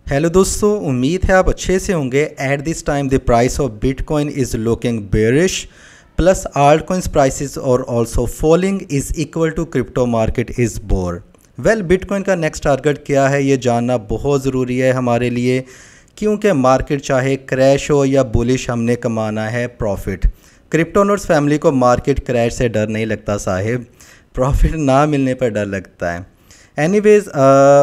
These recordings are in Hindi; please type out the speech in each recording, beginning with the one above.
हेलो दोस्तों, उम्मीद है आप अच्छे से होंगे। At this time the price of bitcoin is looking bearish plus altcoins prices और also falling is equal to crypto market is bore. Well, bitcoin का नेक्स्ट टारगेट क्या है ये जानना बहुत ज़रूरी है हमारे लिए, क्योंकि मार्केट चाहे क्रैश हो या बुलिश, हमने कमाना है प्रॉफिट। क्रिप्टोनर्स फैमिली को मार्केट क्रैश से डर नहीं लगता साहिब, प्रॉफिट ना मिलने पर डर लगता है। एनीवेज,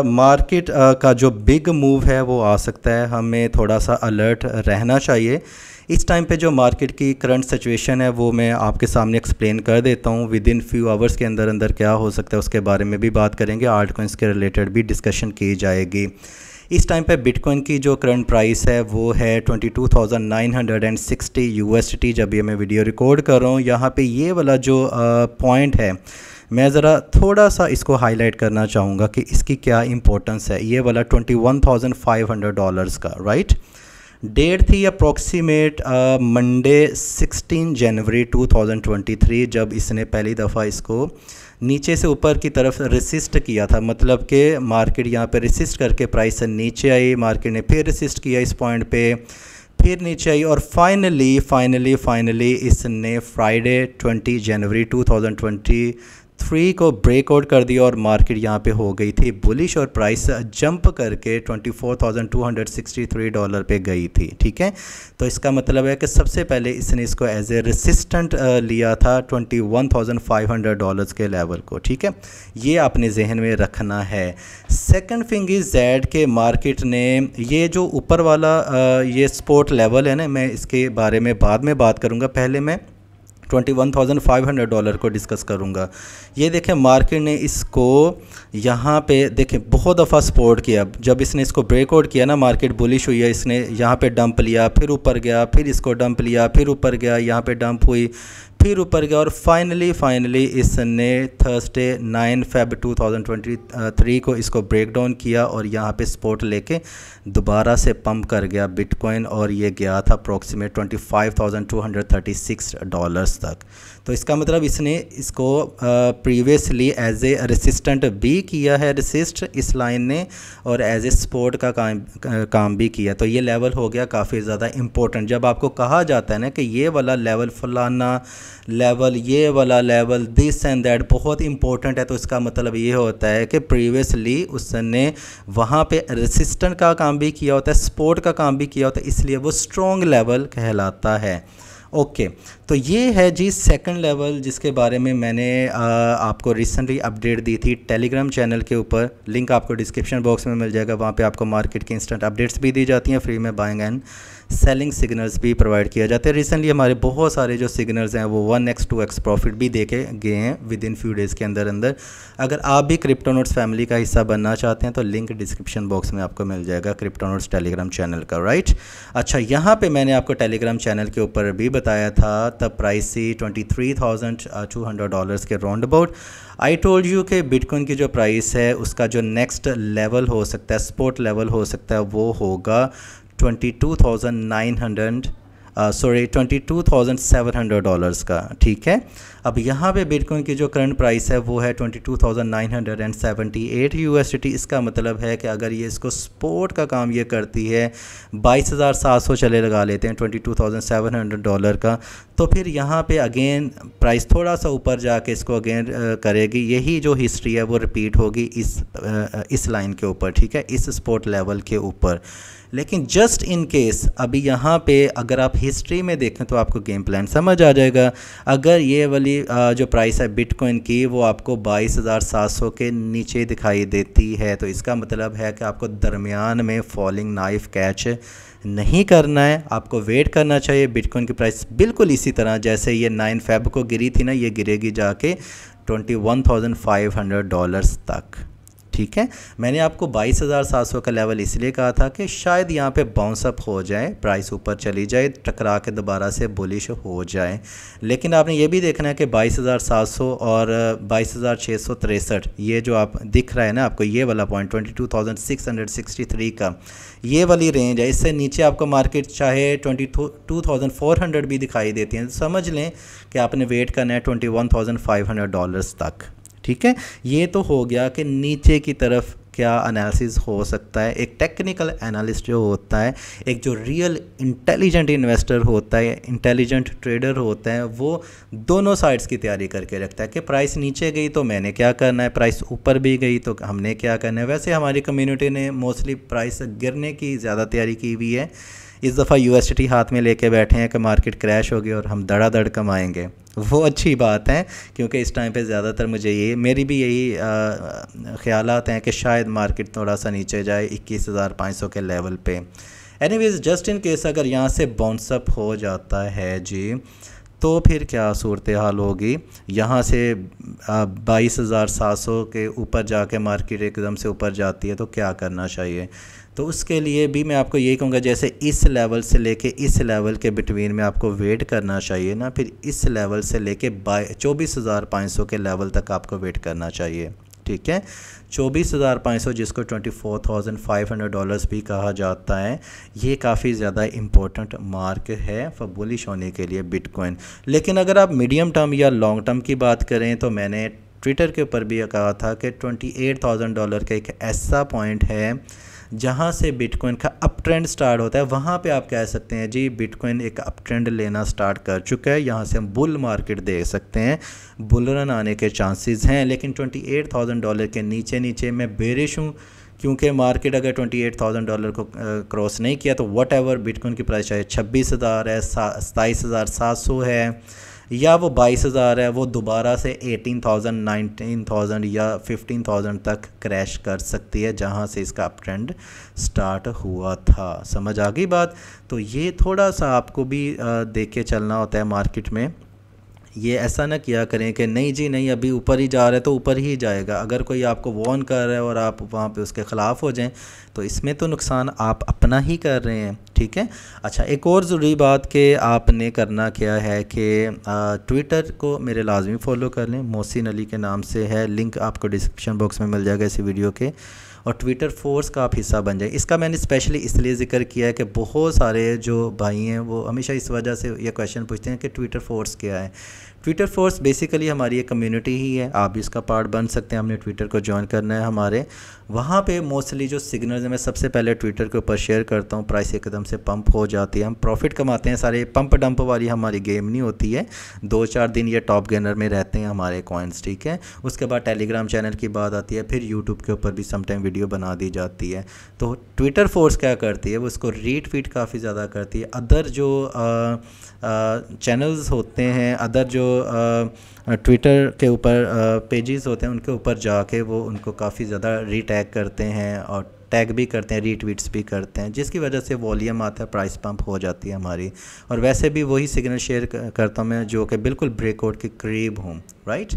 मार्केट का जो बिग मूव है वो आ सकता है, हमें थोड़ा सा अलर्ट रहना चाहिए। इस टाइम पे जो मार्केट की करंट सिचुएशन है वो मैं आपके सामने एक्सप्लेन कर देता हूँ। विद इन फ्यू आवर्स के अंदर अंदर क्या हो सकता है उसके बारे में भी बात करेंगे, आल्ट कॉइन्स के रिलेटेड भी डिस्कशन की जाएगी। इस टाइम पे बिटकॉइन की जो करंट प्राइस है वो है 22,960 USDT जब ये मैं वीडियो रिकॉर्ड कर रहा हूँ। यहाँ पे ये वाला जो पॉइंट है मैं ज़रा थोड़ा सा इसको हाईलाइट करना चाहूँगा कि इसकी क्या इंपॉर्टेंस है। ये वाला $21,500 का, राइट। डेट थी अप्रॉक्सीमेट मंडे 16 जनवरी 2023 जब इसने पहली दफ़ा इसको नीचे से ऊपर की तरफ रेसिस्ट किया था। मतलब कि मार्केट यहाँ पे रेसिस्ट करके प्राइस से नीचे आई, मार्केट ने फिर रेसिस्ट किया इस पॉइंट पे, फिर नीचे आई और फाइनली इसने फ्राइडे 20 जनवरी 2023 को ब्रेकआउट कर दिया और मार्केट यहाँ पे हो गई थी बुलिश और प्राइस जंप करके $24,263 पे गई थी। ठीक है, तो इसका मतलब है कि सबसे पहले इसने इसको एज ए रेसिस्टेंट लिया था $21,500 के लेवल को। ठीक है, ये अपने जहन में रखना है। सेकंड थिंग इज़ दैट के मार्केट ने ये जो ऊपर वाला ये सपोर्ट लेवल है ना, मैं इसके बारे में बाद में बात करूँगा, पहले मैं $21,500 को डिस्कस करूँगा। ये देखें, मार्केट ने इसको यहाँ पे देखें बहुत दफ़ा सपोर्ट किया। जब इसने इसको ब्रेकआउट किया ना, मार्केट बुलिश हुई है, इसने यहाँ पे डंप लिया, फिर ऊपर गया, फिर इसको डंप लिया, फिर ऊपर गया, यहाँ पे डंप हुई, फिर ऊपर गया और फाइनली इसने थर्सडे 9 Feb 2023 को इसको ब्रेक डाउन किया और यहाँ पे सपोर्ट लेके दोबारा से पंप कर गया बिटकॉइन और ये गया था अप्रॉक्सीमेट $25,236 तक। तो इसका मतलब इसने इसको प्रीवियसली एज ए रेसिस्टेंट भी किया है, रेसिस्ट इस लाइन ने, और एज ए सपोर्ट का काम भी किया। तो ये लेवल हो गया काफ़ी ज़्यादा इम्पोर्टेंट। जब आपको कहा जाता है ना कि ये वाला लेवल, फलाना लेवल, ये वाला लेवल, दिस एंड दैट बहुत इंपॉर्टेंट है, तो इसका मतलब ये होता है कि प्रीवियसली उसने वहाँ पे रेसिस्टेंट का काम भी किया होता है, सपोर्ट का काम भी किया होता है, इसलिए वो स्ट्रॉन्ग लेवल कहलाता है। ओके, तो ये है जी सेकंड लेवल जिसके बारे में मैंने आपको रिसेंटली अपडेट दी थी टेलीग्राम चैनल के ऊपर। लिंक आपको डिस्क्रिप्शन बॉक्स में मिल जाएगा। वहाँ पे आपको मार्केट की इंस्टेंट अपडेट्स भी दी जाती हैं, फ्री में बाइंग एंड सेलिंग सिग्नल्स भी प्रोवाइड किया जाते हैं। रिसेंटली हमारे बहुत सारे जो सिग्नल्स हैं वो 1x 2x प्रॉफिट भी देके गए हैं विद इन फ्यू डेज़ के अंदर अंदर। अगर आप भी क्रिप्टोनोट्स फैमिली का हिस्सा बनना चाहते हैं तो लिंक डिस्क्रिप्शन बॉक्स में आपको मिल जाएगा क्रिप्टोनोट्स टेलीग्राम चैनल का, राइट। अच्छा, यहाँ पे मैंने आपको टेलीग्राम चैनल के ऊपर भी बताया था, तब प्राइस थी $23,200 के round about. I told you कि बिटकॉइन की जो प्राइस है उसका जो नेक्स्ट लेवल हो सकता है, सपोर्ट लेवल हो सकता है, वो होगा $22,700 का। ठीक है, अब यहाँ पे बिटकॉइन की जो करंट प्राइस है वो है 22,978 USDT। इसका मतलब है कि अगर ये इसको सपोर्ट का काम ये करती है, 22,700 चले लगा लेते हैं $22,700 का, तो फिर यहाँ पे अगेन प्राइस थोड़ा सा ऊपर जाके इसको अगेन करेगी। यही जो हिस्ट्री है वो रिपीट होगी इस लाइन के ऊपर, ठीक है, इस सपोर्ट लेवल के ऊपर। लेकिन जस्ट इन केस अभी यहाँ पे अगर आप हिस्ट्री में देखें तो आपको गेम प्लान समझ आ जाएगा। अगर ये वाली जो प्राइस है बिटकॉइन की वो आपको 22,700 के नीचे दिखाई देती है, तो इसका मतलब है कि आपको दरमियान में फॉलिंग नाइफ कैच नहीं करना है, आपको वेट करना चाहिए। बिटकॉइन की प्राइस बिल्कुल इसी तरह जैसे ये 9 Feb को गिरी थी ना, ये गिरेगी जाके $21,500 तक। ठीक है, मैंने आपको 22,700 का लेवल इसलिए कहा था कि शायद यहाँ पे बाउंस अप हो जाए, प्राइस ऊपर चली जाए, टकरा के दोबारा से बुलिश हो जाए। लेकिन आपने ये भी देखना है कि 22,700 और 22,663 ये जो आप दिख रहा है ना आपको, ये वाला पॉइंट 22,663 का ये वाली रेंज है। इससे नीचे आपको मार्केट चाहे 22,400 भी दिखाई देती हैं, समझ लें कि आपने वेट करना है $21,500 तक। ठीक है, ये तो हो गया कि नीचे की तरफ क्या एनालिसिस हो सकता है। एक टेक्निकल एनालिस्ट जो होता है, एक जो रियल इंटेलिजेंट इन्वेस्टर होता है, इंटेलिजेंट ट्रेडर होता है, वो दोनों साइड्स की तैयारी करके रखता है कि प्राइस नीचे गई तो मैंने क्या करना है, प्राइस ऊपर भी गई तो हमने क्या करना है। वैसे हमारी कम्युनिटी ने मोस्टली प्राइस गिरने की ज़्यादा तैयारी की हुई है। इस दफ़ा यूएसडी हाथ में लेके बैठे हैं कि मार्केट क्रैश होगी और हम धड़ाधड़ कमाएंगे। वो अच्छी बात है, क्योंकि इस टाइम पे ज़्यादातर मुझे ये, मेरी भी यही ख्यालात हैं कि शायद मार्केट थोड़ा सा नीचे जाए 21,500 के लेवल पे। एनीवेज, जस्ट इन केस अगर यहाँ से बाउंस अप हो जाता है जी, तो फिर क्या सूरत हाल होगी। यहाँ से 22,700 के ऊपर जाके मार्केट एकदम से ऊपर जाती है तो क्या करना चाहिए। तो उसके लिए भी मैं आपको यही कहूँगा, जैसे इस लेवल से लेके इस लेवल के बिटवीन में आपको वेट करना चाहिए ना, फिर इस लेवल से लेके 24,500 के लेवल तक आपको वेट करना चाहिए। ठीक है, 24,500 जिसको $24,500 भी कहा जाता है, ये काफ़ी ज़्यादा इम्पोर्टेंट मार्क है फॉर बुलिश होने के लिए बिटकॉइन। लेकिन अगर आप मीडियम टर्म या लॉन्ग टर्म की बात करें तो मैंने ट्विटर के ऊपर भी कहा था कि $28,000 का एक ऐसा पॉइंट है जहाँ से बिटकॉइन का अप ट्रेंड स्टार्ट होता है। वहाँ पे आप कह सकते हैं जी बिटकॉइन एक अप ट्रेंड लेना स्टार्ट कर चुका है, यहाँ से हम बुल मार्केट देख सकते हैं, बुल रन आने के चांसेस हैं। लेकिन $28,000 के नीचे नीचे मैं बेरिश हूँ, क्योंकि मार्केट अगर $28,000 को क्रॉस नहीं किया तो वट एवर बिटकॉइन की प्राइस चाहे 26,000 है, 27,700 है या वो 22,000 है, वो दोबारा से 18,000, 19,000 या 15,000 तक क्रैश कर सकती है जहां से इसका अप ट्रेंड स्टार्ट हुआ था। समझ आ गई बात। तो ये थोड़ा सा आपको भी देख के चलना होता है मार्केट में। ये ऐसा ना किया करें कि नहीं जी नहीं अभी ऊपर ही जा रहा है तो ऊपर ही जाएगा। अगर कोई आपको वार्न कर रहा है और आप वहाँ पे उसके ख़िलाफ़ हो जाएं तो इसमें तो नुकसान आप अपना ही कर रहे हैं। ठीक है। अच्छा, एक और ज़रूरी बात कि आपने करना क्या है कि ट्विटर को मेरे लाजमी फ़ॉलो कर लें, मोहसिन अली के नाम से है, लिंक आपको डिस्क्रिप्शन बॉक्स में मिल जाएगा इसी वीडियो के, और ट्विटर फोर्स का आप हिस्सा बन जाए। इसका मैंने स्पेशली इसलिए ज़िक्र किया है कि बहुत सारे जो भाई हैं वो हमेशा इस वजह से ये क्वेश्चन पूछते हैं कि ट्विटर फोर्स क्या है। ट्विटर फोर्स बेसिकली हमारी एक कम्युनिटी ही है, आप भी इसका पार्ट बन सकते हैं। हमने ट्विटर को ज्वाइन करना है हमारे, वहाँ पे मोस्टली जो सिग्नल्स हैं मैं सबसे पहले ट्विटर के ऊपर शेयर करता हूँ। प्राइस एकदम से पंप हो जाती है, हम प्रॉफिट कमाते हैं। सारे पंप डंप वाली हमारी गेम नहीं होती है, 2-4 दिन ये टॉप गेनर में रहते हैं हमारे कॉइन्स। ठीक है। उसके बाद टेलीग्राम चैनल की बात आती है, फिर यूट्यूब के ऊपर भी समटाइम वीडियो बना दी जाती है। तो ट्विटर फोर्स क्या करती है, वो उसको रीट्वीट काफ़ी ज़्यादा करती है। अदर जो चैनल्स होते हैं, अदर जो ट्विटर के ऊपर पेजेस होते हैं, उनके ऊपर जाके वो उनको काफ़ी ज़्यादा रीटैग करते हैं और टैग भी करते हैं, रीट्वीट्स भी करते हैं, जिसकी वजह से वॉल्यूम आता है, प्राइस पंप हो जाती है हमारी। और वैसे भी वही सिग्नल शेयर करता हूँ मैं जो कि बिल्कुल ब्रेकआउट के करीब हूँ। राइट।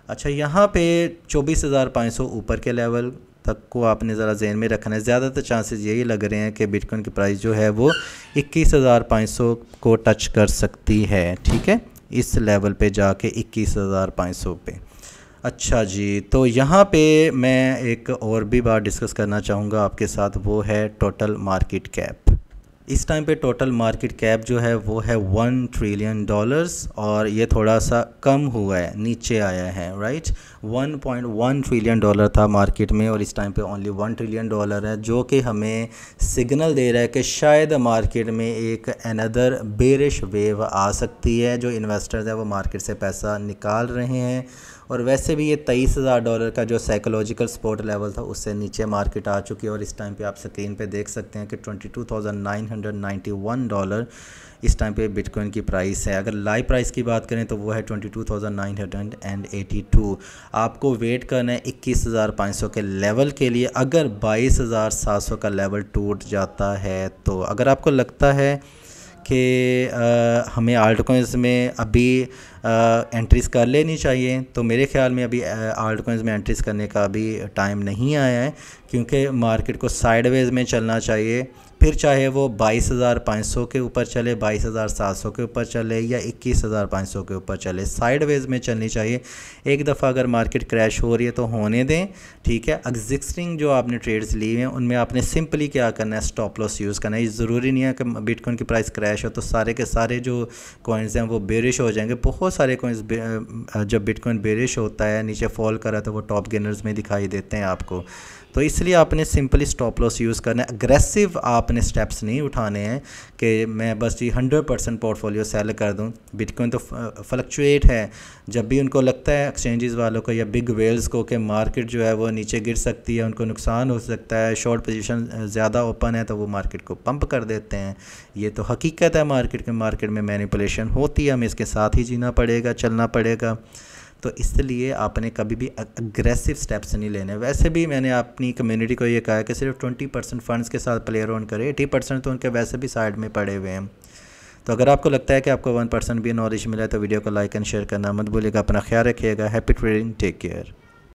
अच्छा, यहाँ पे 24,500 ऊपर के लेवल तक को आपने ज़रा ज़हन में रखना है। ज़्यादातर चांसेस यही लग रहे हैं कि बिटकॉइन की प्राइस जो है वो 21,500 को टच कर सकती है। ठीक है, इस लेवल पे जाके 21,500 पे। अच्छा जी, तो यहाँ पे मैं एक और भी बात डिस्कस करना चाहूँगा आपके साथ, वो है टोटल मार्केट कैप। इस टाइम पे टोटल मार्केट कैप जो है वो है $1 ट्रिलियन, और ये थोड़ा सा कम हुआ है, नीचे आया है। राइट, $1.1 ट्रिलियन था मार्केट में, और इस टाइम पे ओनली $1 ट्रिलियन है, जो कि हमें सिग्नल दे रहा है कि शायद मार्केट में एक अनदर बेरिश वेव आ सकती है। जो इन्वेस्टर्स हैं वो मार्केट से पैसा निकाल रहे हैं, और वैसे भी ये $23,000 का जो साइकोलॉजिकल सपोर्ट लेवल था उससे नीचे मार्केट आ चुकी है। और इस टाइम पे आप स्क्रीन पे देख सकते हैं कि $22,991 इस टाइम पे बिटकॉइन की प्राइस है। अगर लाइव प्राइस की बात करें तो वो है 22,982। आपको वेट करना है 21,500 के लेवल के लिए। अगर 22,700 का लेवल टूट जाता है तो अगर आपको लगता है कि हमें आल्ट कॉइन्स में अभी एंट्रीज कर लेनी चाहिए, तो मेरे ख्याल में अभी आल्ट कॉइन्स में एंट्रीज करने का अभी टाइम नहीं आया है, क्योंकि मार्केट को साइडवेज में चलना चाहिए। फिर चाहे वो 22,500 के ऊपर चले, 22,700 के ऊपर चले या 21,500 के ऊपर चले, साइडवेज में चलनी चाहिए। एक दफ़ा अगर मार्केट क्रैश हो रही है तो होने दें। ठीक है। एग्जिस्टिंग जो आपने ट्रेड्स लिए हैं उनमें आपने सिंपली क्या करना है, स्टॉप लॉस यूज़ करना है। ये ज़रूरी नहीं है कि बिटकॉइन की प्राइस क्रैश हो तो सारे के सारे जो कॉइन्स हैं वो बेरिश हो जाएंगे। बहुत सारे कॉइन्स जब बिटकॉइन बेरिश होता है, नीचे फॉल करा, तो वो टॉप गेनर्स में दिखाई देते हैं आपको। तो इसलिए आपने सिंपली स्टॉप लॉस यूज़ करना है। अग्रेसिव आपने स्टेप्स नहीं उठाने हैं कि मैं बस जी 100% पोर्टफोलियो सेल कर दूं। बिटकॉइन तो फ्लक्चुएट है, जब भी उनको लगता है एक्सचेंजेस वालों को या बिग वेल्स को कि मार्केट जो है वो नीचे गिर सकती है, उनको नुकसान हो सकता है, शॉर्ट पोजीशन ज़्यादा ओपन है, तो वो मार्केट को पंप कर देते हैं। ये तो हकीकत है, मार्केट में मैनिपुलेशन होती है, हमें इसके साथ ही जीना पड़ेगा, चलना पड़ेगा। तो इसलिए आपने कभी भी अग्रेसिव स्टेप्स नहीं लेने। वैसे भी मैंने अपनी कम्युनिटी को ये कहा है कि सिर्फ 20% फंड्स के साथ प्लेयर ऑन करें, 80% तो उनके वैसे भी साइड में पड़े हुए हैं। तो अगर आपको लगता है कि आपको 1% भी नॉलेज मिला है तो वीडियो को लाइक एंड शेयर करना मत भूलिएगा। अपना ख्याल रखिएगा। Happy trading, take care.